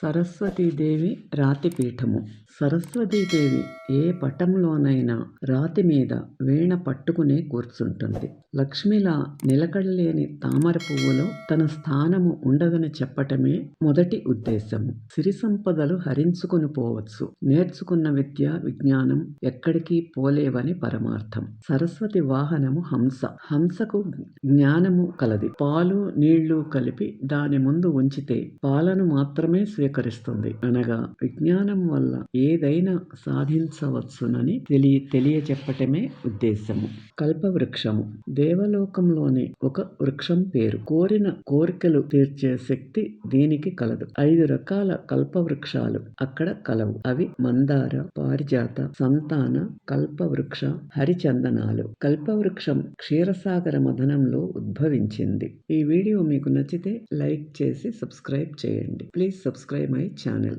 సరస్వతీదేవి రాతిపీఠము. సరస్వతీదేవి ఏ పటంలోనైనా రాతి మీద వీణ పట్టుకునే కూర్చుంటుంది. లక్ష్మిలా నిలకడలేని తామర పువ్వులో తన స్థానము ఉండదని చెప్పటమే మొదటి ఉద్దేశము. సిరి సంపదలు హరించుకుని పోవచ్చు, నేర్చుకున్న విద్య విజ్ఞానం ఎక్కడికి పోలేవని పరమార్థం. సరస్వతి వాహనము హంస. హంసకు జ్ఞానము కలది. పాలు నీళ్లు కలిపి దాని ముందు ఉంచితే పాలను మాత్రమే స్వీకరిస్తుంది. అనగా విజ్ఞానం వల్ల ఏదైనా సాధించవచ్చునని తెలియచెప్పటమే ఉద్దేశము. కల్పవృక్షము. దేవలోకంలోని ఒక వృక్షం పేరు. కోరిన కోరికలు తీర్చే శక్తి దీనికి కలదు. 5 రకాల కల్పవృక్షాలు అక్కడ కలవు. అవి మందార, పారిజాత, సంతాన, కల్పవృక్ష, హరిచందనాలు. కల్పవృక్షం క్షీరసాగర మథనంలో ఉద్భవించింది. ఈ వీడియో మీకు నచ్చితే లైక్ చేసి సబ్స్క్రైబ్ చేయండి. Please subscribe my channel.